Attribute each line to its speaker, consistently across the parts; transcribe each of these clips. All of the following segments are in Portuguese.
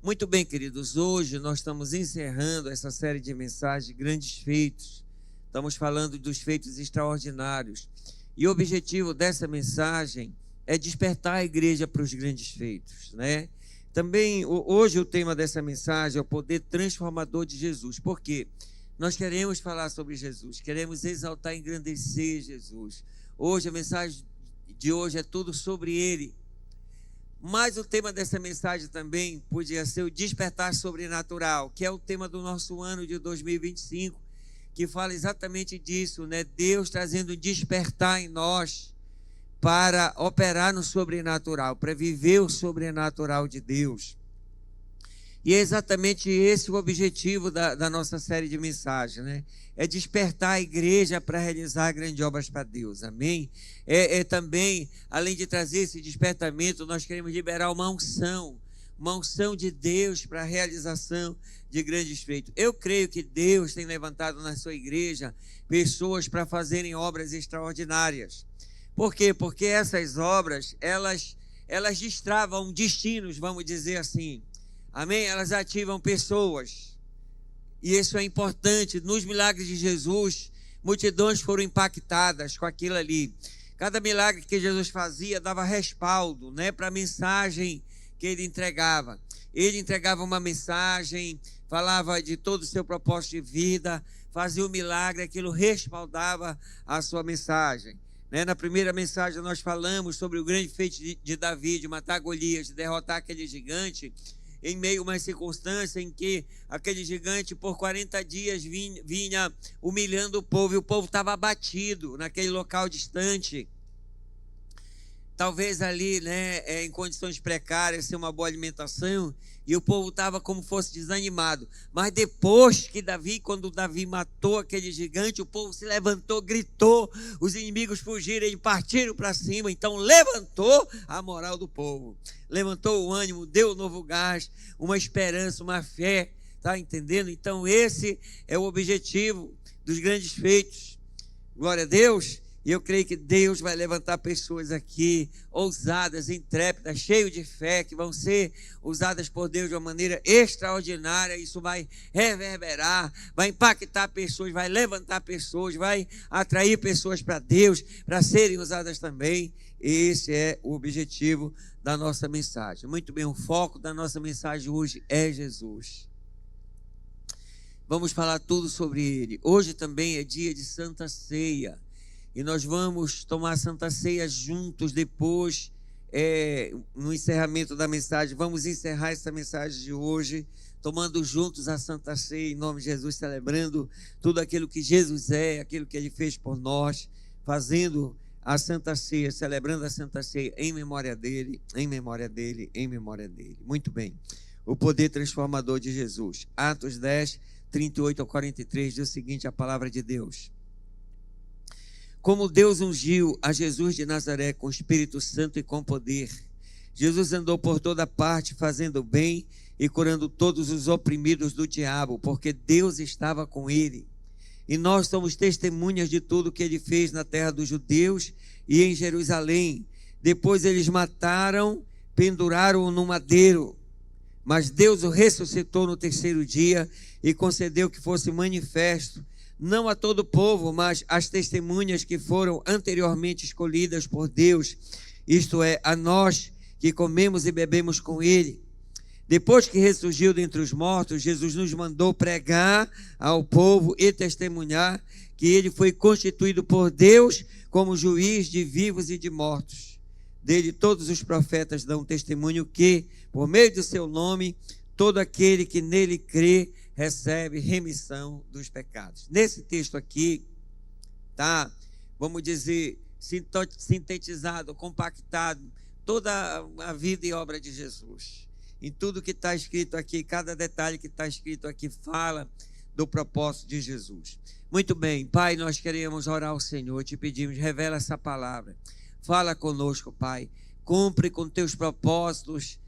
Speaker 1: Muito bem, queridos, hoje nós estamos encerrando essa série de mensagens, Grandes Feitos. Estamos falando dos feitos extraordinários. E o objetivo dessa mensagem é despertar a igreja para os grandes feitos, né? Também, hoje o tema dessa mensagem é o poder transformador de Jesus. Por quê? Nós queremos falar sobre Jesus, queremos exaltar e engrandecer Jesus. Hoje, a mensagem de hoje é tudo sobre Ele. Mas o tema dessa mensagem também podia ser o despertar sobrenatural, que é o tema do nosso ano de 2025, que fala exatamente disso, né? Deus trazendo despertar em nós para operar no sobrenatural, para viver o sobrenatural de Deus. E é exatamente esse o objetivo da nossa série de mensagens, né? É despertar a igreja para realizar grandes obras para Deus, amém? Também, além de trazer esse despertamento, nós queremos liberar uma unção de Deus para a realização de grandes feitos. Eu creio que Deus tem levantado na sua igreja pessoas para fazerem obras extraordinárias. Por quê? Porque essas obras, elas destravam destinos, vamos dizer assim. Amém? Elas ativam pessoas. E isso é importante. Nos milagres de Jesus, multidões foram impactadas com aquilo ali. Cada milagre que Jesus fazia dava respaldo, né, para a mensagem que ele entregava. Ele entregava uma mensagem, falava de todo o seu propósito de vida, fazia um milagre, aquilo respaldava a sua mensagem. Na primeira mensagem nós falamos sobre o grande feito de Davi, de matar Golias, de derrotar aquele gigante, em meio a uma circunstância em que aquele gigante por 40 dias vinha humilhando o povo, e o povo estava abatido naquele local distante. Talvez ali, né, em condições precárias, sem uma boa alimentação, e o povo estava como fosse desanimado. Mas depois que quando Davi matou aquele gigante, o povo se levantou, gritou, os inimigos fugiram e partiram para cima. Então levantou a moral do povo, levantou o ânimo, deu um novo gás, uma esperança, uma fé, tá entendendo? Então esse é o objetivo dos grandes feitos. Glória a Deus. E eu creio que Deus vai levantar pessoas aqui, ousadas, intrépidas, cheias de fé, que vão ser usadas por Deus de uma maneira extraordinária. Isso vai reverberar, vai impactar pessoas, vai levantar pessoas, vai atrair pessoas para Deus, para serem usadas também. Esse é o objetivo da nossa mensagem. Muito bem, o foco da nossa mensagem hoje é Jesus. Vamos falar tudo sobre Ele. Hoje também é dia de Santa Ceia. E nós vamos tomar a Santa Ceia juntos depois, no encerramento da mensagem. Vamos encerrar essa mensagem de hoje, tomando juntos a Santa Ceia, em nome de Jesus, celebrando tudo aquilo que Jesus é, aquilo que Ele fez por nós, fazendo a Santa Ceia, celebrando a Santa Ceia em memória dEle, em memória dEle, em memória dEle. Muito bem. O poder transformador de Jesus. Atos 10, 38 ao 43, diz o seguinte, a palavra de Deus. Como Deus ungiu a Jesus de Nazaré com o Espírito Santo e com poder, Jesus andou por toda parte fazendo bem e curando todos os oprimidos do diabo, porque Deus estava com ele. E nós somos testemunhas de tudo que ele fez na terra dos judeus e em Jerusalém. Depois eles mataram, penduraram-o no madeiro, mas Deus o ressuscitou no terceiro dia e concedeu que fosse manifesto, não a todo o povo, mas às testemunhas que foram anteriormente escolhidas por Deus, isto é, a nós que comemos e bebemos com Ele. Depois que ressurgiu dentre os mortos, Jesus nos mandou pregar ao povo e testemunhar que Ele foi constituído por Deus como juiz de vivos e de mortos. Dele todos os profetas dão testemunho que, por meio do seu nome, todo aquele que nele crê recebe remissão dos pecados. Nesse texto aqui, tá, vamos dizer, sintetizado, compactado, toda a vida e obra de Jesus. Em tudo que está escrito aqui, cada detalhe que está escrito aqui fala do propósito de Jesus. Muito bem, Pai, nós queremos orar ao Senhor, te pedimos, revela essa palavra. Fala conosco, Pai. Cumpre com teus propósitos,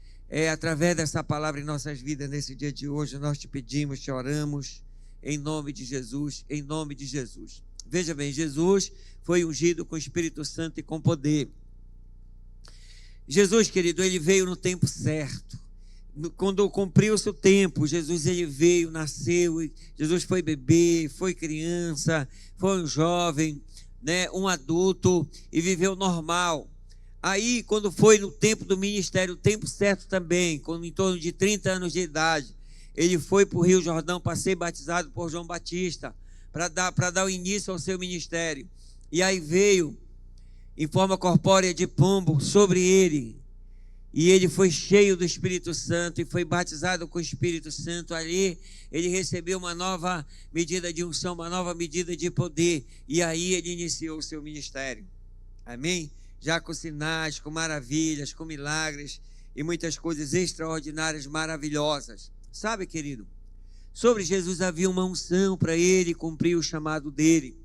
Speaker 1: através dessa palavra em nossas vidas nesse dia de hoje. Nós te pedimos, te oramos, em nome de Jesus, em nome de Jesus. Veja bem, Jesus foi ungido com o Espírito Santo e com poder. Jesus, querido, ele veio no tempo certo. quando cumpriu-se o tempo, Jesus ele veio, nasceu, Jesus foi bebê, foi criança, foi um jovem, né, um adulto e viveu normal. Aí, quando foi no tempo do ministério, o tempo certo também, quando em torno de 30 anos de idade, ele foi para o Rio Jordão para ser batizado por João Batista, para dar o início ao seu ministério. E aí veio, em forma corpórea de pombo, sobre ele. E ele foi cheio do Espírito Santo e foi batizado com o Espírito Santo. Ali ele recebeu uma nova medida de unção, uma nova medida de poder. E aí ele iniciou o seu ministério. Amém? Já com sinais, com maravilhas, com milagres e muitas coisas extraordinárias, maravilhosas. Sabe, querido? Sobre Jesus havia uma unção para ele cumprir o chamado dele.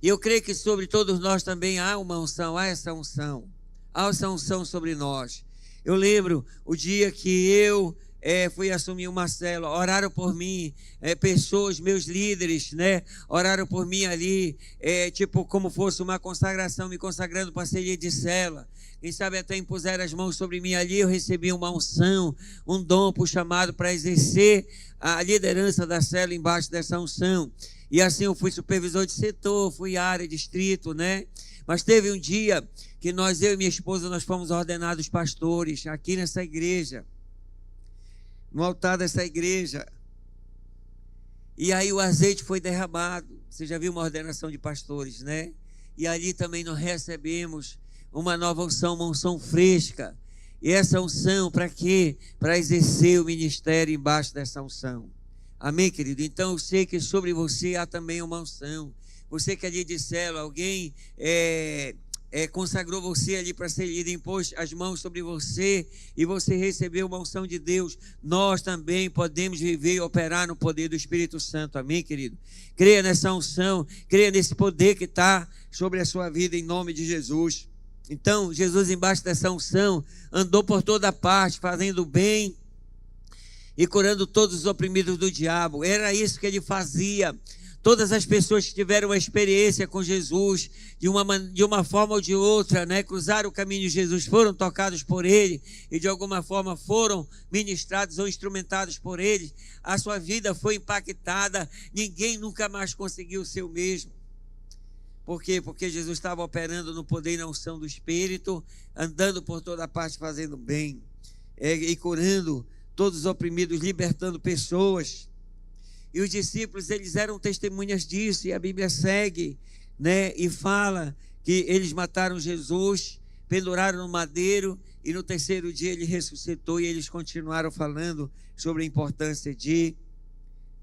Speaker 1: E eu creio que sobre todos nós também há uma unção, há essa unção. Há essa unção sobre nós. Eu lembro o dia que eu fui assumir uma célula, oraram por mim, pessoas, meus líderes, né? Oraram por mim ali, tipo como fosse uma consagração, me consagrando para ser líder de célula. Quem sabe até impuseram as mãos sobre mim ali, eu recebi uma unção, um dom por chamado para exercer a liderança da célula embaixo dessa unção. E assim eu fui supervisor de setor, fui área, distrito, né? Mas teve um dia que eu e minha esposa, nós fomos ordenados pastores aqui nessa igreja, no altar dessa igreja. E aí o azeite foi derramado. Você já viu uma ordenação de pastores, né? E ali também nós recebemos uma nova unção, uma unção fresca. E essa unção para quê? Para exercer o ministério embaixo dessa unção. Amém, querido? Então eu sei que sobre você há também uma unção. Você que é líder de célula, alguém consagrou você ali para ser líder, impôs as mãos sobre você e você recebeu uma unção de Deus. Nós também podemos viver e operar no poder do Espírito Santo. Amém, querido? Creia nessa unção, creia nesse poder que está sobre a sua vida em nome de Jesus. Então, Jesus embaixo dessa unção andou por toda parte, fazendo bem e curando todos os oprimidos do diabo. Era isso que ele fazia. Todas as pessoas que tiveram uma experiência com Jesus, de uma forma ou de outra, né, cruzaram o caminho de Jesus, foram tocados por ele e de alguma forma foram ministrados ou instrumentados por ele, a sua vida foi impactada, ninguém nunca mais conseguiu ser o mesmo. Por quê? Porque Jesus estava operando no poder e na unção do Espírito, andando por toda parte fazendo bem, e curando todos os oprimidos, libertando pessoas. E os discípulos, eles eram testemunhas disso, e a Bíblia segue, né, e fala que eles mataram Jesus, penduraram no madeiro, e no terceiro dia ele ressuscitou, e eles continuaram falando sobre a importância de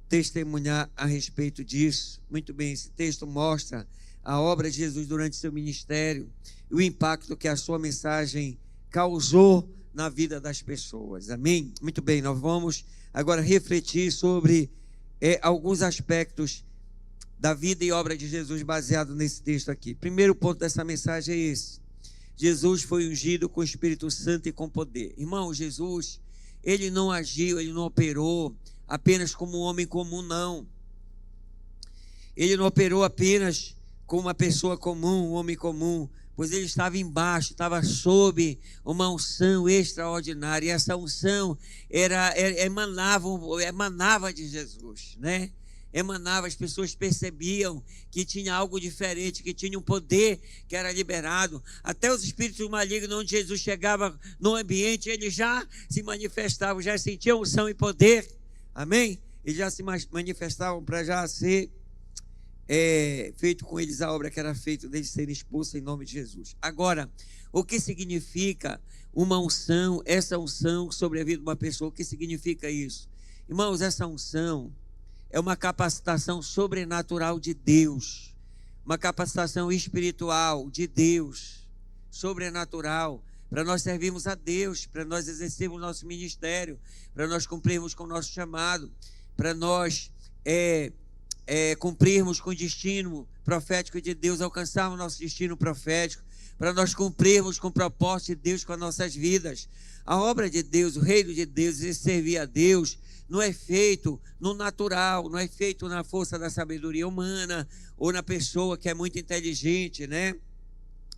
Speaker 1: testemunhar a respeito disso. Muito bem, esse texto mostra a obra de Jesus durante seu ministério, e o impacto que a sua mensagem causou na vida das pessoas. Amém? Muito bem, nós vamos agora refletir sobre alguns aspectos da vida e obra de Jesus baseado nesse texto aqui. Primeiro ponto dessa mensagem é esse: Jesus foi ungido com o Espírito Santo e com poder. Irmão, Jesus, ele não agiu, ele não operou apenas como um homem comum, não. Ele não operou apenas como uma pessoa comum, um homem comum, pois ele estava embaixo, estava sob uma unção extraordinária. E essa unção emanava de Jesus, né? Emanava, as pessoas percebiam que tinha algo diferente, que tinha um poder que era liberado. Até os espíritos malignos, onde Jesus chegava no ambiente, eles já se manifestavam, já sentiam unção e poder. Amém? Eles já se manifestavam para já ser feito com eles a obra que era feita deles serem expulsos em nome de Jesus. Agora, o que significa uma unção, essa unção sobre a vida de uma pessoa? O que significa isso? Irmãos, essa unção é uma capacitação sobrenatural de Deus, uma capacitação espiritual de Deus, sobrenatural, para nós servirmos a Deus, para nós exercermos o nosso ministério, para nós cumprirmos com o nosso chamado, para nós cumprirmos com o destino profético de Deus, alcançarmos o nosso destino profético, para nós cumprirmos com o propósito de Deus com as nossas vidas. A obra de Deus, o reino de Deus, servir a Deus, não é feito no natural, não é feito na força da sabedoria humana ou na pessoa que é muito inteligente, né?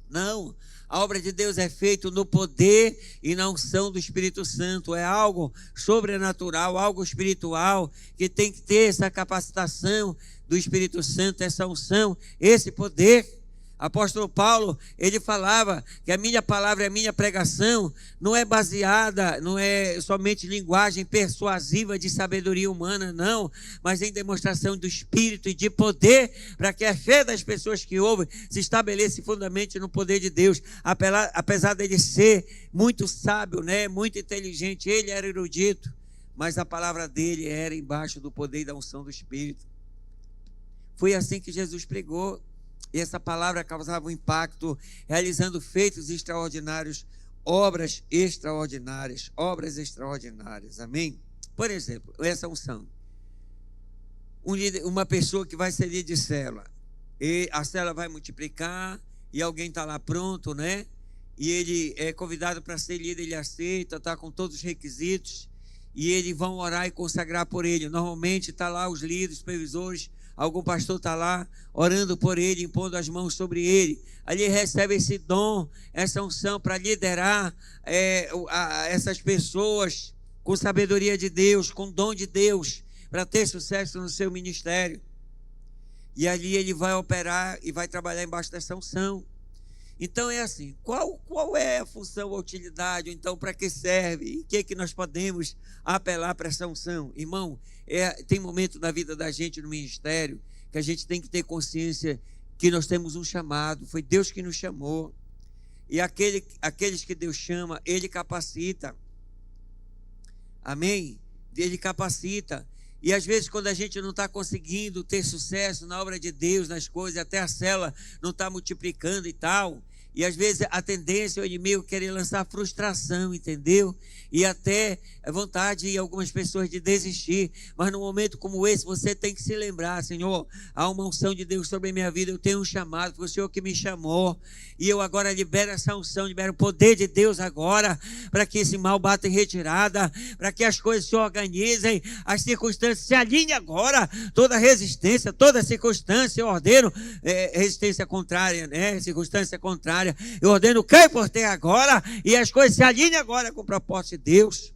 Speaker 1: Não, a obra de Deus é feita no poder e na unção do Espírito Santo. É algo sobrenatural, algo espiritual, que tem que ter essa capacitação do Espírito Santo, essa unção, esse poder. Apóstolo Paulo, ele falava que a minha palavra, a minha pregação não é baseada, não é somente linguagem persuasiva de sabedoria humana, não, mas em demonstração do Espírito e de poder, para que a fé das pessoas que ouvem se estabeleça e fundamente no poder de Deus. Apesar dele ser muito sábio, né, muito inteligente, ele era erudito, mas a palavra dele era embaixo do poder e da unção do Espírito. Foi assim que Jesus pregou. E essa palavra causava um impacto, realizando feitos extraordinários, obras extraordinárias, amém? Por exemplo, essa unção. Uma pessoa que vai ser líder de célula, e a célula vai multiplicar, e alguém está lá pronto, né? E ele é convidado para ser líder, ele aceita, está com todos os requisitos, e eles vão orar e consagrar por ele. Normalmente está lá os líderes, supervisores, algum pastor está lá orando por ele, impondo as mãos sobre ele. Ali ele recebe esse dom, essa unção para liderar essas pessoas com sabedoria de Deus, com dom de Deus, para ter sucesso no seu ministério. E ali ele vai operar e vai trabalhar embaixo dessa unção. Então é assim, qual é a função, a utilidade, então para que serve? Em que nós podemos apelar para essa unção? Irmão, tem momento na vida da gente no ministério que a gente tem que ter consciência que nós temos um chamado, foi Deus que nos chamou. E aqueles que Deus chama, Ele capacita. Amém? Ele capacita. E às vezes quando a gente não está conseguindo ter sucesso na obra de Deus, nas coisas, até a célula não está multiplicando e tal, e às vezes a tendência é o inimigo querer lançar frustração, entendeu? E até a vontade em algumas pessoas de desistir. Mas num momento como esse você tem que se lembrar: Senhor, há uma unção de Deus sobre a minha vida, eu tenho um chamado, foi o Senhor que me chamou, e eu agora libero essa unção, libero o poder de Deus agora, para que esse mal bata em retirada, para que as coisas se organizem, as circunstâncias se alinhem agora, toda resistência, toda circunstância, eu ordeno resistência contrária, né? Circunstância contrária, eu ordeno cai por terra agora, e as coisas se alinhem agora com o propósito de Deus.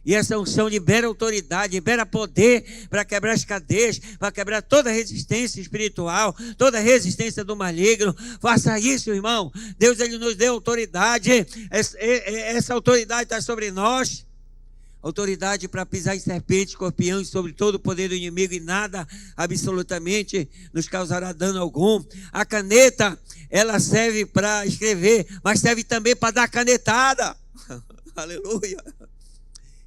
Speaker 1: E essa unção libera autoridade, libera poder para quebrar as cadeias, para quebrar toda resistência espiritual, toda resistência do maligno. Faça isso, irmão. Deus, Ele nos deu autoridade. Essa autoridade está sobre nós. Autoridade para pisar em serpente, escorpião e sobre todo o poder do inimigo, e nada absolutamente nos causará dano algum. A caneta, ela serve para escrever, mas serve também para dar canetada. Aleluia.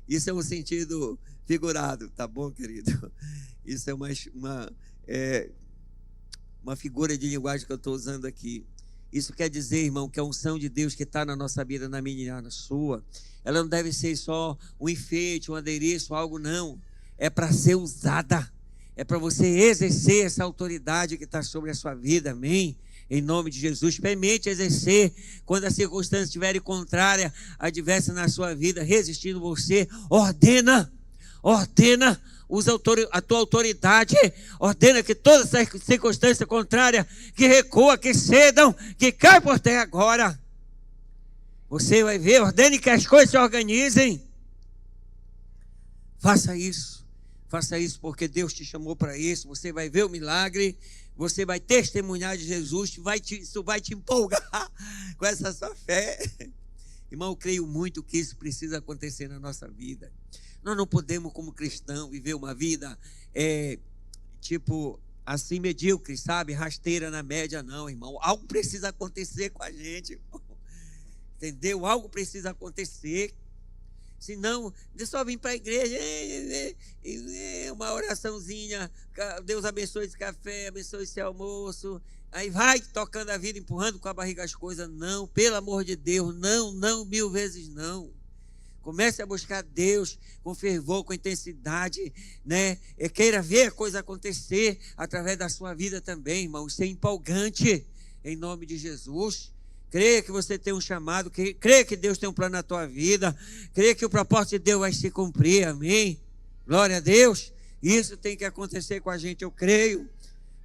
Speaker 1: Isso é um sentido figurado, tá bom, querido? Isso é uma figura de linguagem que eu estou usando aqui. Isso quer dizer, irmão, que a unção de Deus que está na nossa vida, na minha e na sua, ela não deve ser só um enfeite, um adereço, algo, não. É para ser usada. É para você exercer essa autoridade que está sobre a sua vida, amém? Em nome de Jesus, experimente exercer quando as circunstâncias estiverem contrárias, adversas na sua vida, resistindo você, ordena, usa a tua autoridade, ordena que toda essa circunstância contrária, que recua, que cedam, que cai por terra agora. Você vai ver, ordene que as coisas se organizem. Faça isso porque Deus te chamou para isso. Você vai ver o milagre, você vai testemunhar de Jesus, isso vai te empolgar com essa sua fé. Irmão, eu creio muito que isso precisa acontecer na nossa vida. Nós não podemos, como cristão, viver uma vida assim, medíocre, sabe? Rasteira na média, não, irmão. Algo precisa acontecer com a gente, irmão. Entendeu? Algo precisa acontecer. Senão, eu só vim para a igreja, uma oraçãozinha, Deus abençoe esse café, abençoe esse almoço, aí vai tocando a vida, empurrando com a barriga as coisas. Não, pelo amor de Deus, não, 1000 vezes não. Comece a buscar Deus com fervor, com intensidade, né? Queira ver a coisa acontecer através da sua vida também, irmão. Isso é empolgante, em nome de Jesus. Creia que você tem um chamado, creia que Deus tem um plano na tua vida, creia que o propósito de Deus vai se cumprir, amém? Glória a Deus. Isso tem que acontecer com a gente, eu creio.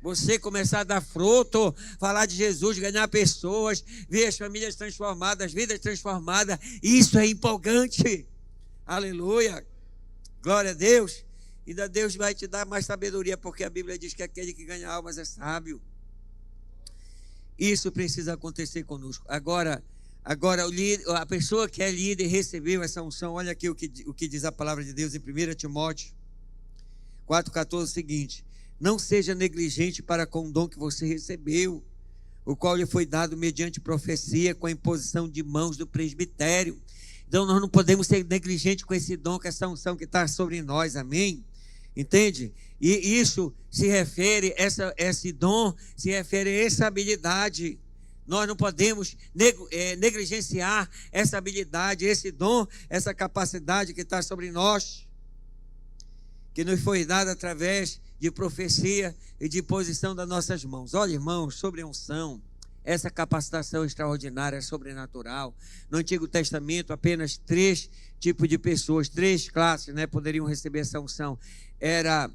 Speaker 1: Você começar a dar fruto, falar de Jesus, ganhar pessoas, ver as famílias transformadas, as vidas transformadas, isso é empolgante. Aleluia. Glória a Deus. Ainda Deus vai te dar mais sabedoria, porque a Bíblia diz que aquele que ganha almas é sábio. Isso precisa acontecer conosco. Agora a pessoa que é líder recebeu essa unção. Olha aqui o que diz a palavra de Deus em 1 Timóteo 4,14, o seguinte: não seja negligente para com o dom que você recebeu, o qual lhe foi dado mediante profecia, com a imposição de mãos do presbitério. Então nós não podemos ser negligentes com esse dom, com essa unção que está sobre nós, amém? Entende? E isso se refere, esse dom se refere a essa habilidade. Nós não podemos negligenciar essa habilidade, esse dom, essa capacidade que está sobre nós, que nos foi dada através de profecia e de posição das nossas mãos. Olha, irmãos, sobre a unção, essa capacitação extraordinária, sobrenatural. No Antigo Testamento, apenas 3 tipos de pessoas, 3 classes, poderiam receber essa unção. Era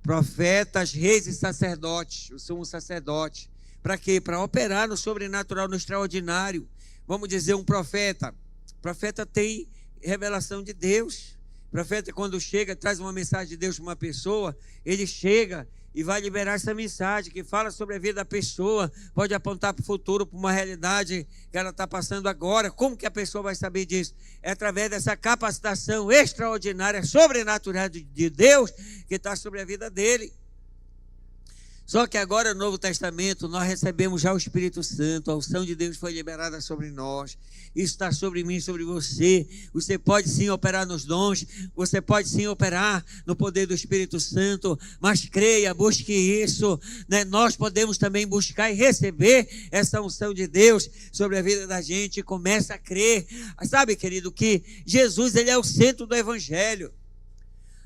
Speaker 1: profetas, reis e sacerdotes, o sumo sacerdote. Para quê? Para operar no sobrenatural, no extraordinário. Vamos dizer, um profeta. O profeta tem revelação de Deus. O profeta, quando chega, traz uma mensagem de Deus para uma pessoa, ele chega e vai liberar essa mensagem que fala sobre a vida da pessoa, pode apontar para o futuro, para uma realidade que ela está passando agora. Como que a pessoa vai saber disso? É através dessa capacitação extraordinária, sobrenatural de Deus, que está sobre a vida dele. Só que agora no Novo Testamento nós recebemos já o Espírito Santo, a unção de Deus foi liberada sobre nós, isso está sobre mim, sobre você. Você pode sim operar nos dons, você pode sim operar no poder do Espírito Santo, mas creia, busque isso, Nós podemos também buscar e receber essa unção de Deus sobre a vida da gente, começa a crer. Sabe, querido, que Jesus, ele é o centro do Evangelho.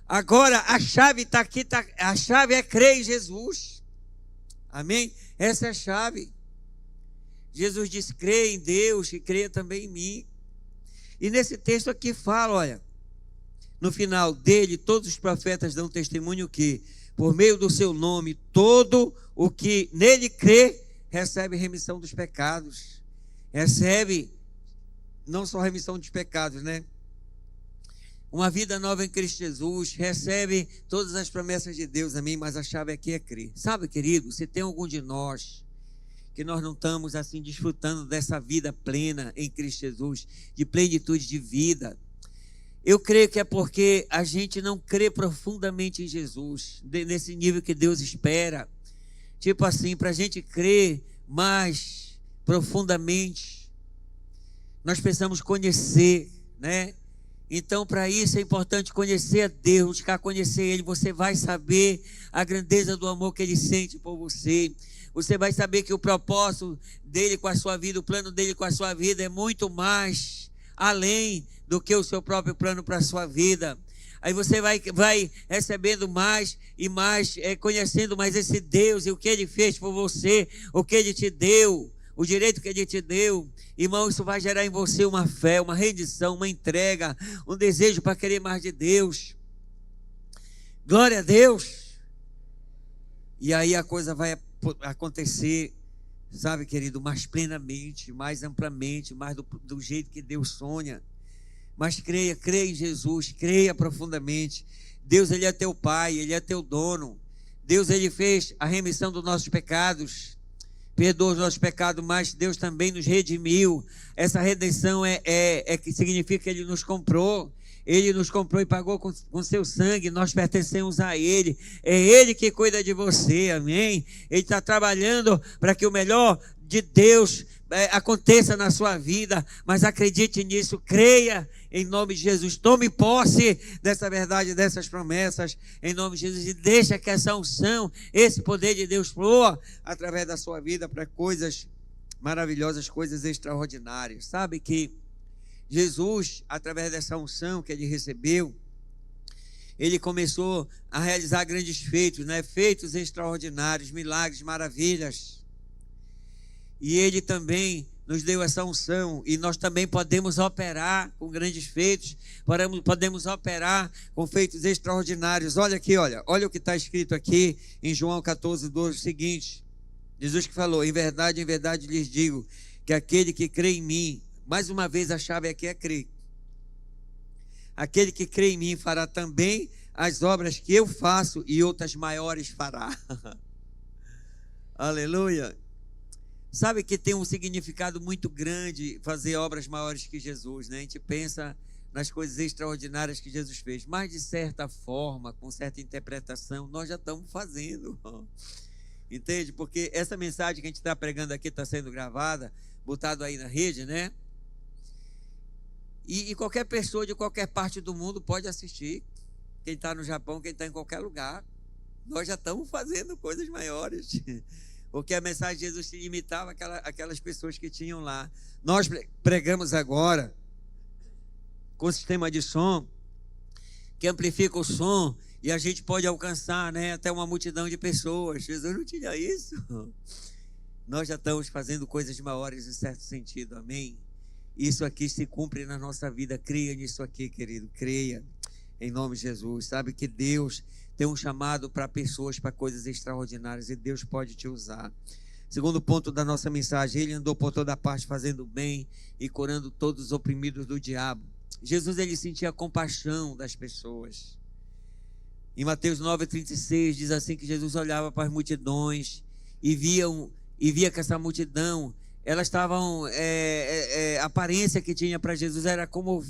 Speaker 1: Agora a chave está aqui, a chave é crer em Jesus. Amém? Essa é a chave. Jesus disse: creia em Deus e creia também em mim. E nesse texto aqui fala, olha, no final dele, todos os profetas dão testemunho que, por meio do seu nome, todo o que nele crê, recebe remissão dos pecados. Recebe não só remissão dos pecados, uma vida nova em Cristo Jesus, recebe todas as promessas de Deus, amém? Mas a chave aqui é crer. Sabe, querido, se tem algum de nós que nós não estamos assim desfrutando dessa vida plena em Cristo Jesus, de plenitude de vida, eu creio que é porque a gente não crê profundamente em Jesus, nesse nível que Deus espera. Tipo assim, para a gente crer mais profundamente, nós precisamos conhecer, Então, para isso é importante conhecer a Deus, buscar conhecer Ele. Você vai saber a grandeza do amor que Ele sente por você. Você vai saber que o propósito dele com a sua vida, o plano dele com a sua vida é muito mais além do que o seu próprio plano para a sua vida. Aí você vai recebendo mais e mais, conhecendo mais esse Deus e o que Ele fez por você, o que Ele te deu, o direito que Ele te deu. Irmão, isso vai gerar em você uma fé, uma rendição, uma entrega, um desejo para querer mais de Deus. Glória a Deus. E aí a coisa vai acontecer, sabe, querido, mais plenamente, mais amplamente, mais do jeito que Deus sonha. Mas creia em Jesus, creia profundamente. Deus, Ele é teu Pai, Ele é teu dono. Deus, Ele fez a remissão dos nossos pecados, perdoa os nossos pecados, mas Deus também nos redimiu. Essa redenção que significa que Ele nos comprou. Ele nos comprou e pagou com seu sangue. Nós pertencemos a Ele. É Ele que cuida de você, amém? Ele está trabalhando para que o melhor de Deus aconteça na sua vida. Mas acredite nisso, creia em nome de Jesus. Tome posse dessa verdade, dessas promessas em nome de Jesus, e deixa que essa unção, esse poder de Deus flua através da sua vida para coisas maravilhosas, coisas extraordinárias. Sabe que Jesus, através dessa unção que Ele recebeu, Ele começou a realizar grandes feitos, feitos extraordinários, milagres, maravilhas. E Ele também nos deu essa unção e nós também podemos operar com grandes feitos, podemos operar com feitos extraordinários. Olha aqui, olha o que está escrito aqui em João 14:12, o seguinte: Jesus que falou: em verdade lhes digo, que aquele que crê em mim, mais uma vez a chave aqui é crer, aquele que crê em mim fará também as obras que eu faço e outras maiores fará. Aleluia. Sabe que tem um significado muito grande fazer obras maiores que Jesus, né? A gente pensa nas coisas extraordinárias que Jesus fez, mas de certa forma, com certa interpretação, nós já estamos fazendo. Entende? Porque essa mensagem que a gente está pregando aqui está sendo gravada, botado aí na rede, né? E qualquer pessoa de qualquer parte do mundo pode assistir. Quem está no Japão, quem está em qualquer lugar. Nós já estamos fazendo coisas maiores. Porque a mensagem de Jesus se limitava àquelas pessoas que tinham lá. Nós pregamos agora com sistema de som que amplifica o som e a gente pode alcançar, né, até uma multidão de pessoas. Jesus não tinha isso. Nós já estamos fazendo coisas maiores em certo sentido, amém? Isso aqui se cumpre na nossa vida. Creia nisso aqui, querido, creia em nome de Jesus. Sabe que Deus tem um chamado para pessoas, para coisas extraordinárias, e Deus pode te usar. Segundo ponto da nossa mensagem: ele andou por toda parte fazendo bem e curando todos os oprimidos do diabo. Jesus, ele sentia compaixão das pessoas. Em Mateus 9:36 diz assim, que Jesus olhava para as multidões e via que essa multidão, elas estavam, a aparência que tinha para Jesus era como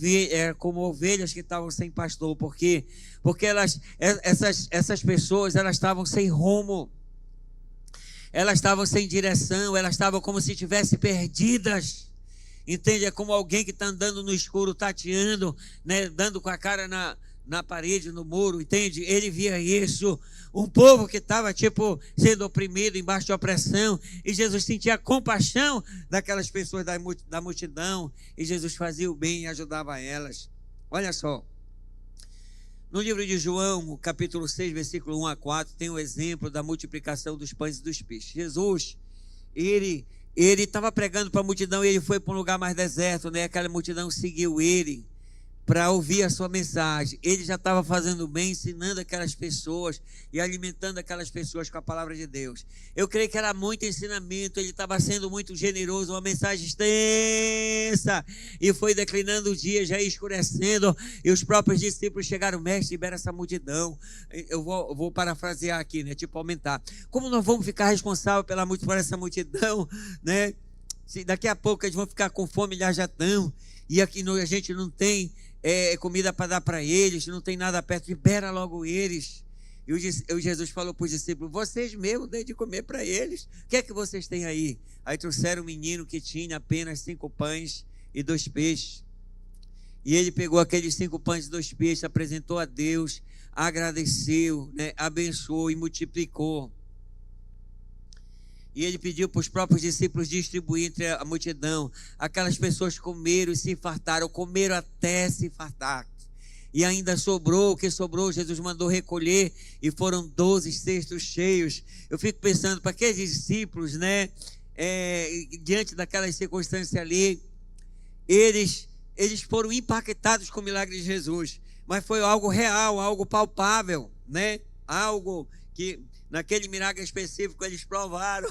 Speaker 1: ovelhas que estavam sem pastor. Por quê? Porque essas pessoas, elas estavam sem rumo, elas estavam sem direção, elas estavam como se estivessem perdidas. Entende? É como alguém que está andando no escuro, tateando, né, dando com a cara na parede, no muro, entende? Ele via isso, um povo que estava sendo oprimido, embaixo de opressão, e Jesus sentia compaixão daquelas pessoas da multidão, e Jesus fazia o bem e ajudava elas. Olha só, no livro de João, capítulo 6, versículo 1-4, tem o exemplo da multiplicação dos pães e dos peixes. Jesus, ele estava pregando para a multidão, e ele foi para um lugar mais deserto, né? Aquela multidão seguiu ele para ouvir a sua mensagem. Ele já estava fazendo bem, ensinando aquelas pessoas e alimentando aquelas pessoas com a palavra de Deus. Eu creio que era muito ensinamento, ele estava sendo muito generoso, uma mensagem extensa, e foi declinando o dia, já escurecendo, e os próprios discípulos chegaram: mestre, libera essa multidão. Eu vou parafrasear aqui, né? Aumentar. Como nós vamos ficar responsáveis por essa multidão, né? Se daqui a pouco eles vão ficar com fome, já estão, e aqui a gente não tem comida para dar para eles, não tem nada perto, libera logo eles. E Jesus falou para os discípulos: vocês mesmo dêem de comer para eles. O que é que vocês têm aí? Aí trouxeram um menino que tinha apenas 5 pães e 2 peixes. E ele pegou aqueles 5 pães e 2 peixes, apresentou a Deus, agradeceu, né, abençoou e multiplicou. E ele pediu para os próprios discípulos distribuir entre a multidão. Aquelas pessoas comeram e se fartaram, comeram até se fartar. E ainda sobrou, o que sobrou, Jesus mandou recolher, e foram 12 cestos cheios. Eu fico pensando, para aqueles discípulos, né, diante daquelas circunstâncias ali, eles foram impactados com o milagre de Jesus. Mas foi algo real, algo palpável, né? Algo que naquele milagre específico eles provaram,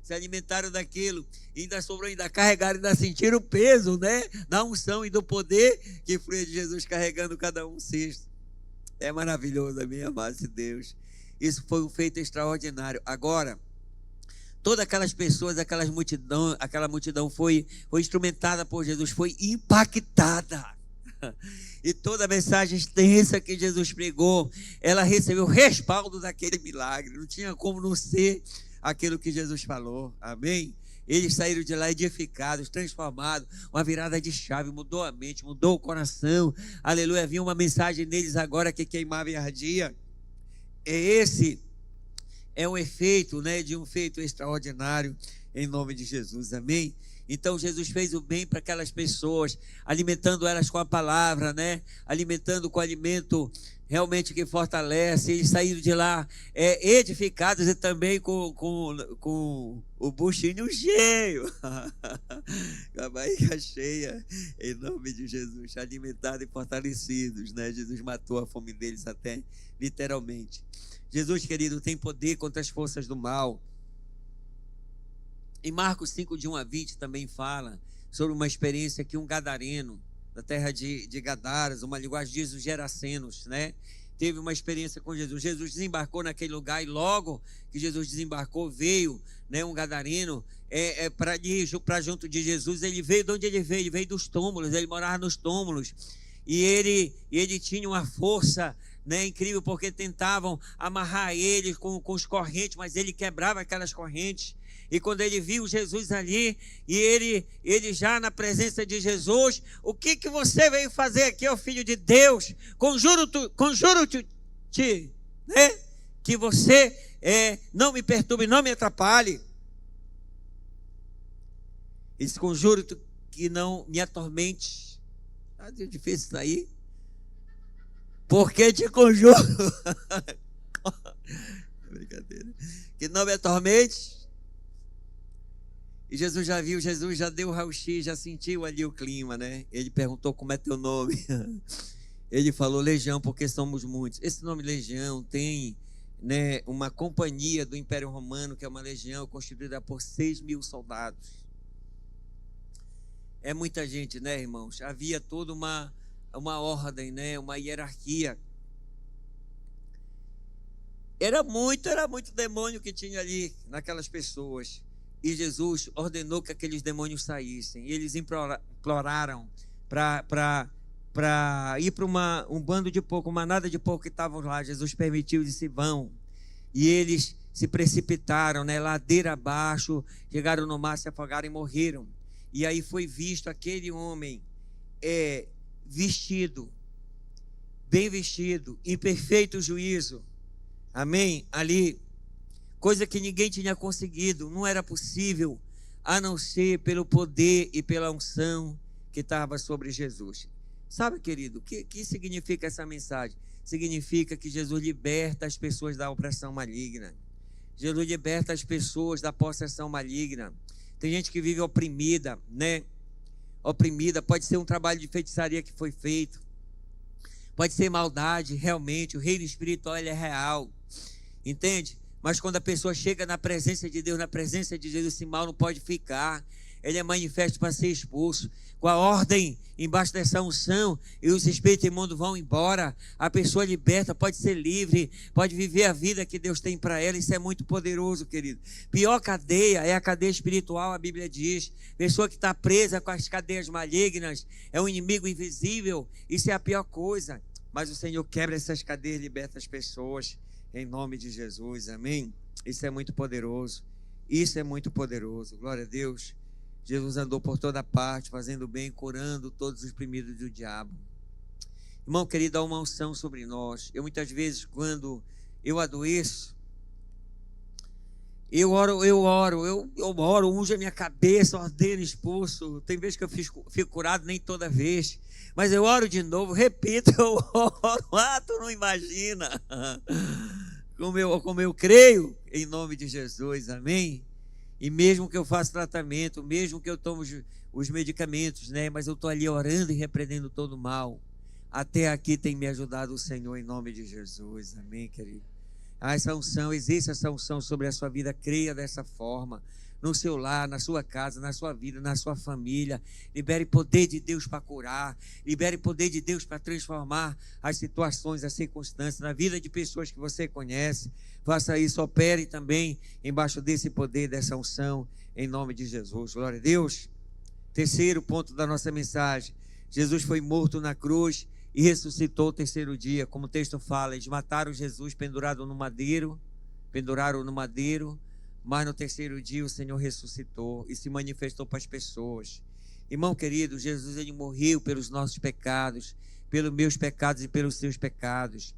Speaker 1: se alimentaram daquilo, ainda sobrou, ainda carregaram, ainda sentiram o peso, né, da unção e do poder que foi de Jesus carregando cada um cesto. É maravilhoso, amém, amado Deus. Isso foi um feito extraordinário. Agora, todas aquelas pessoas, aquela multidão foi instrumentada por Jesus, foi impactada. E toda a mensagem extensa que Jesus pregou, ela recebeu o respaldo daquele milagre. Não tinha como não ser aquilo que Jesus falou, amém? Eles saíram de lá edificados, transformados, uma virada de chave, mudou a mente, mudou o coração, aleluia. Havia uma mensagem neles agora que queimava e ardia. Esse é o efeito, né, de um feito extraordinário em nome de Jesus, amém? Então Jesus fez o bem para aquelas pessoas, alimentando elas com a palavra, né? Alimentando com alimento realmente que fortalece. Eles saíram de lá edificados e também com o buchinho cheio, com a barriga cheia, em nome de Jesus, alimentados e fortalecidos, né? Jesus matou a fome deles até literalmente. Jesus, querido, tem poder contra as forças do mal. Em Marcos 5, de 1 a 20, também fala sobre uma experiência que um gadareno, da terra de Gadaras, uma linguagem diz os gerasenos, né? Teve uma experiência com Jesus. Jesus desembarcou naquele lugar e logo que Jesus desembarcou, veio, né, um gadareno para junto de Jesus. Ele veio de onde ele veio? Ele veio dos túmulos, ele morava nos túmulos. E ele tinha uma força, né, incrível, porque tentavam amarrar ele com os correntes, mas ele quebrava aquelas correntes. E quando ele viu Jesus ali, e ele já na presença de Jesus, o que você veio fazer aqui, ó Filho de Deus? Conjuro-te, né, que você não me perturbe, não me atrapalhe. Esse conjuro-te que não me atormente. Tá difícil isso aí. Porque te conjuro. Brincadeira. Que não me atormente. E Jesus já viu, Jesus já deu o raio-x, já sentiu ali o clima, né? Ele perguntou como é teu nome. Ele falou Legião, porque somos muitos. Esse nome Legião tem, né, uma companhia do Império Romano, que é uma legião constituída por 6.000 soldados. É muita gente, né, irmãos? Havia toda uma ordem, né? Uma hierarquia. Era muito demônio que tinha ali naquelas pessoas. E Jesus ordenou que aqueles demônios saíssem. E eles imploraram para ir para um bando de porco, uma manada de porco que estavam lá. Jesus permitiu, disse: vão. E eles se precipitaram, né, ladeira abaixo, chegaram no mar, se afogaram e morreram. E aí foi visto aquele homem vestido, bem vestido, em perfeito juízo. Amém? Ali. Coisa que ninguém tinha conseguido, não era possível, a não ser pelo poder e pela unção que estava sobre Jesus. Sabe, querido, o que significa essa mensagem? Significa que Jesus liberta as pessoas da opressão maligna. Jesus liberta as pessoas da possessão maligna. Tem gente que vive oprimida, né? Oprimida, pode ser um trabalho de feitiçaria que foi feito, pode ser maldade, realmente, o reino espiritual ele é real, entende? Mas quando a pessoa chega na presença de Deus, na presença de Jesus, esse mal não pode ficar. Ele é manifesto para ser expulso. Com a ordem embaixo dessa unção, e os espíritos imundos vão embora. A pessoa liberta, pode ser livre, pode viver a vida que Deus tem para ela. Isso é muito poderoso, querido. Pior cadeia é a cadeia espiritual, a Bíblia diz. Pessoa que está presa com as cadeias malignas é um inimigo invisível. Isso é a pior coisa. Mas o Senhor quebra essas cadeias e liberta as pessoas. Em nome de Jesus, amém? Isso é muito poderoso. Isso é muito poderoso. Glória a Deus. Jesus andou por toda parte, fazendo bem, curando todos os oprimidos do diabo. Irmão querido, há uma unção sobre nós. Eu muitas vezes, quando eu adoeço, eu oro, unjo a minha cabeça, ordeno, expulso. Tem vezes que eu fico curado, nem toda vez. Mas eu oro de novo, repito, eu oro. Tu não imagina como eu creio, em nome de Jesus, amém? E mesmo que eu faça tratamento, mesmo que eu tome os medicamentos, né? Mas eu estou ali orando e repreendendo todo o mal. Até aqui tem me ajudado o Senhor, em nome de Jesus, amém, querido? Essa unção, existe essa unção sobre a sua vida, creia dessa forma, no seu lar, na sua casa, na sua vida, na sua família. Libere poder de Deus para curar, libere poder de Deus para transformar as situações, as circunstâncias, na vida de pessoas que você conhece. Faça isso, opere também embaixo desse poder, dessa unção, em nome de Jesus. Glória a Deus. Terceiro ponto da nossa mensagem: Jesus foi morto na cruz e ressuscitou o terceiro dia, como o texto fala. Eles mataram Jesus penduraram no madeiro, mas no terceiro dia o Senhor ressuscitou e se manifestou para as pessoas. Irmão querido, Jesus ele morreu pelos nossos pecados, pelos meus pecados e pelos seus pecados.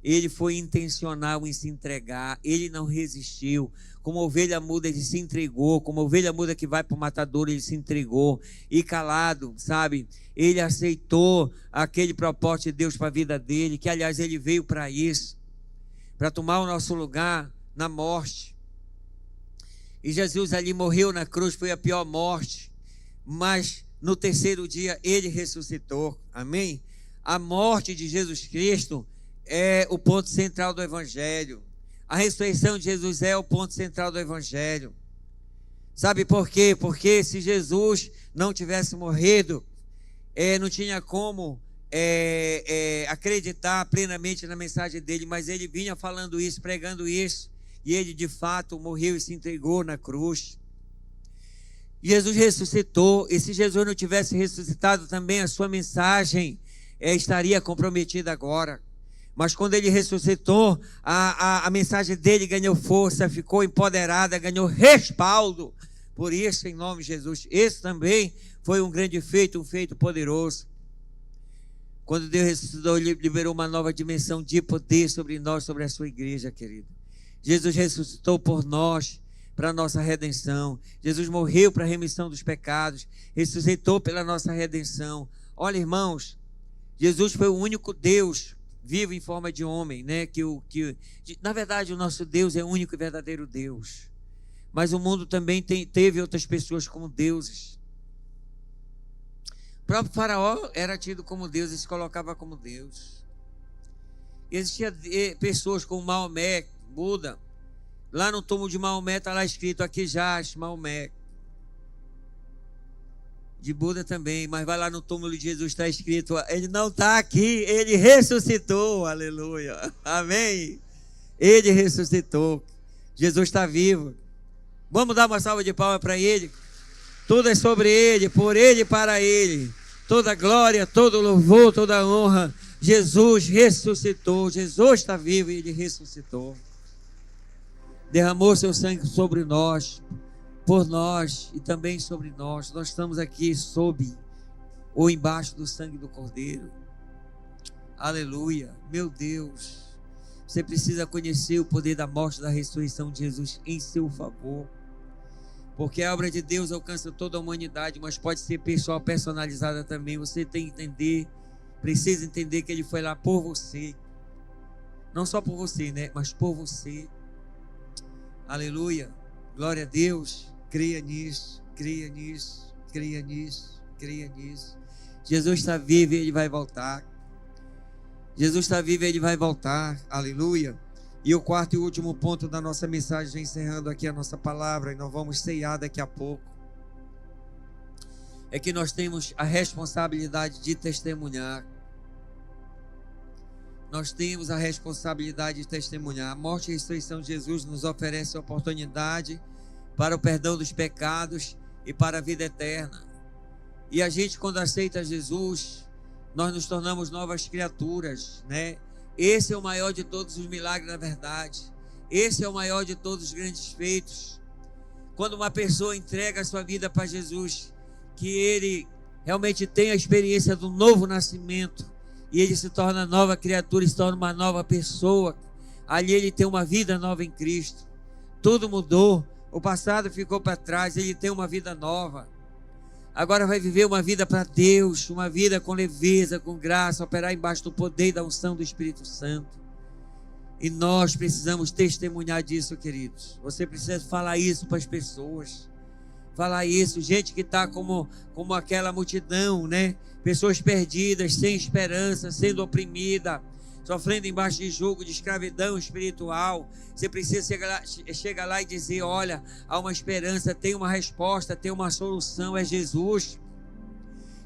Speaker 1: Ele foi intencional em se entregar, ele não resistiu. Como ovelha muda, ele se entregou. Como ovelha muda que vai para o matador, ele se entregou. E calado, sabe? Ele aceitou aquele propósito de Deus para a vida dele, que aliás ele veio para isso, para tomar o nosso lugar na morte. E Jesus ali morreu na cruz, foi a pior morte, mas no terceiro dia ele ressuscitou. Amém? A morte de Jesus Cristo é o ponto central do Evangelho. A ressurreição de Jesus é o ponto central do Evangelho. Sabe por quê? Porque se Jesus não tivesse morrido, não tinha como acreditar plenamente na mensagem dele, mas ele vinha falando isso, pregando isso, e ele de fato morreu e se entregou na cruz. Jesus ressuscitou, e se Jesus não tivesse ressuscitado também, a sua mensagem estaria comprometida agora. Mas quando ele ressuscitou, a mensagem dele ganhou força, ficou empoderada, ganhou respaldo. Por isso, em nome de Jesus, esse também foi um grande feito, um feito poderoso. Quando Deus ressuscitou, ele liberou uma nova dimensão de poder sobre nós, sobre a sua igreja, querido. Jesus ressuscitou por nós, para a nossa redenção. Jesus morreu para a remissão dos pecados, ressuscitou pela nossa redenção. Olha, irmãos, Jesus foi o único Deus vivo em forma de homem, né? Na verdade, o nosso Deus é o único e verdadeiro Deus. Mas o mundo também teve outras pessoas como deuses. O próprio Faraó era tido como Deus e se colocava como Deus. Existiam pessoas como Maomé, Buda. Lá no túmulo de Maomé está lá escrito: aqui jaz Maomé. De Buda também, mas vai lá no túmulo de Jesus, está escrito: ele não está aqui, ele ressuscitou, aleluia, amém. Ele ressuscitou, Jesus está vivo. Vamos dar uma salva de palmas para ele. Tudo é sobre ele, por ele e para ele. Toda glória, todo louvor, toda honra. Jesus ressuscitou, Jesus está vivo e ele ressuscitou. Derramou seu sangue sobre nós, por nós e também sobre nós. Nós estamos aqui sob ou embaixo do sangue do Cordeiro. Aleluia, meu Deus. Você precisa conhecer o poder da morte e da ressurreição de Jesus em seu favor, porque a obra de Deus alcança toda a humanidade, mas pode ser pessoal, personalizada também. Você tem que entender, precisa entender que ele foi lá por você, não só por você, né, mas por você. Aleluia, glória a Deus. Creia nisso, creia nisso, creia nisso, creia nisso. Jesus está vivo e ele vai voltar. Jesus está vivo e ele vai voltar. Aleluia. E o quarto e último ponto da nossa mensagem, encerrando aqui a nossa palavra, e nós vamos ceiar daqui a pouco, é que nós temos a responsabilidade de testemunhar. Nós temos a responsabilidade de testemunhar. A morte e a ressurreição de Jesus nos oferece a oportunidade para o perdão dos pecados e para a vida eterna. E a gente, quando aceita Jesus, nós nos tornamos novas criaturas, né? Esse é o maior de todos os milagres, na verdade. Esse é o maior de todos os grandes feitos. Quando uma pessoa entrega a sua vida para Jesus, que ele realmente tem a experiência do novo nascimento, e ele se torna nova criatura, se torna uma nova pessoa. Ali ele tem uma vida nova em Cristo. Tudo mudou. O passado ficou para trás, ele tem uma vida nova. Agora vai viver uma vida para Deus, uma vida com leveza, com graça, operar embaixo do poder e da unção do Espírito Santo. E nós precisamos testemunhar disso, queridos. Você precisa falar isso para as pessoas. Falar isso, gente que está como aquela multidão, né? Pessoas perdidas, sem esperança, sendo oprimida, sofrendo embaixo de jugo de escravidão espiritual. Você precisa chegar lá e dizer: olha, há uma esperança, tem uma resposta, tem uma solução, é Jesus.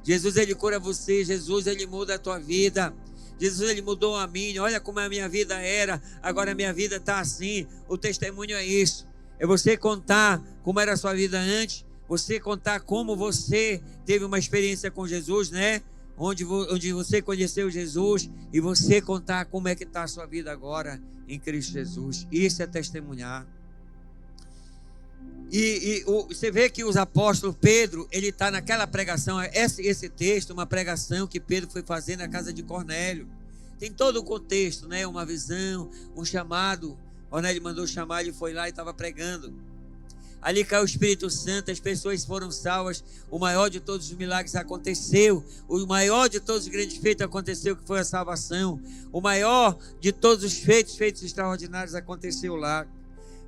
Speaker 1: Jesus, ele cura você. Jesus, ele muda a tua vida. Jesus, ele mudou a minha. Olha como a minha vida era, agora a minha vida está assim. O testemunho é isso, é você contar como era a sua vida antes, você contar como você teve uma experiência com Jesus, né? Onde você conheceu Jesus, e você contar como é que está a sua vida agora em Cristo Jesus. Isso é testemunhar. E você vê que os apóstolos, Pedro, ele está naquela pregação, esse texto, uma pregação que Pedro foi fazer na casa de Cornélio. tem todo o contexto, né? Uma visão, um chamado. Cornélio mandou chamar, ele foi lá e estava pregando. Ali caiu o Espírito Santo, as pessoas foram salvas. O maior de todos os milagres aconteceu. O maior de todos os grandes feitos aconteceu, que foi a salvação. O maior de todos os feitos extraordinários aconteceu lá.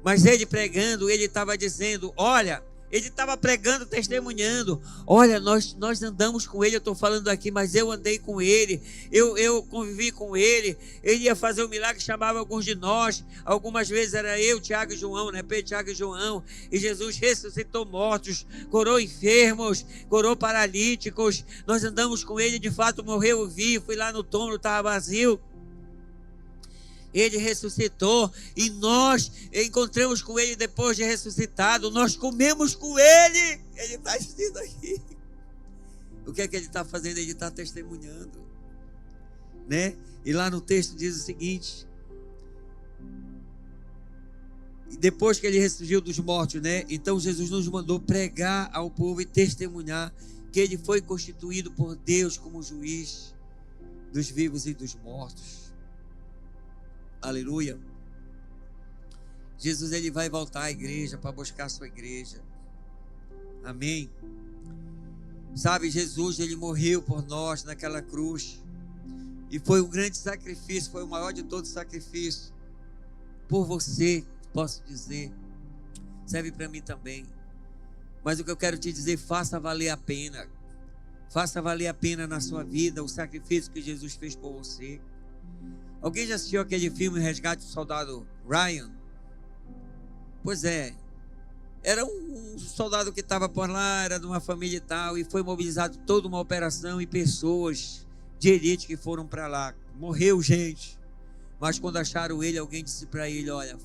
Speaker 1: Mas ele pregando, ele estava dizendo, olha, ele estava pregando, testemunhando. Olha, nós andamos com ele, eu estou falando aqui, mas eu andei com ele, eu convivi com ele. Ele ia fazer um milagre, chamava alguns de nós. Algumas vezes era eu, Tiago e João, né? Pedro, Tiago e João. E Jesus ressuscitou mortos, curou enfermos, curou paralíticos. Nós andamos com ele, de fato morreu, eu vi, fui lá no túmulo, estava vazio. Ele ressuscitou e nós encontramos com ele depois de ressuscitado. Nós comemos com ele. Ele está dizendo aqui. O que é que ele está fazendo? Ele está testemunhando, né? E lá no texto diz o seguinte: depois que ele ressurgiu dos mortos, né? Então Jesus nos mandou pregar ao povo e testemunhar que ele foi constituído por Deus como juiz dos vivos e dos mortos. Aleluia. Jesus, ele vai voltar à igreja para buscar a sua igreja. Amém. Sabe, Jesus, ele morreu por nós naquela cruz. E foi um grande sacrifício, foi o maior de todos os sacrifícios. Por você, posso dizer. Serve para mim também. Mas o que eu quero te dizer, faça valer a pena. Faça valer a pena na sua vida o sacrifício que Jesus fez por você. Alguém já assistiu aquele filme Resgate do Soldado Ryan? Pois é. Era um soldado que estava por lá, era de uma família e tal, e foi mobilizado toda uma operação e pessoas de elite que foram para lá. Morreu gente. Mas quando acharam ele, alguém disse para ele, olha,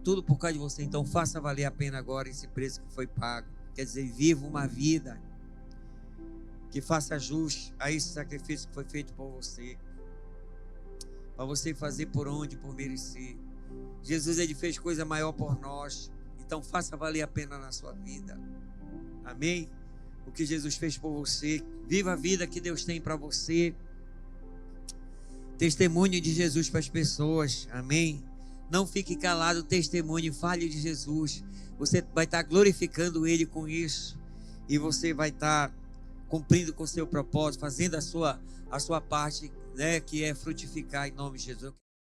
Speaker 1: tudo por causa de você, então faça valer a pena agora esse preço que foi pago. Quer dizer, viva uma vida que faça jus a esse sacrifício que foi feito por você. Para você fazer por onde, por merecer. Jesus, ele fez coisa maior por nós. Então faça valer a pena na sua vida. Amém? O que Jesus fez por você. Viva a vida que Deus tem para você. Testemunho de Jesus para as pessoas. Amém? Não fique calado, testemunhe, fale de Jesus. Você vai estar glorificando Ele com isso. E você vai estar cumprindo com o seu propósito, fazendo a sua parte, né, que é frutificar em nome de Jesus.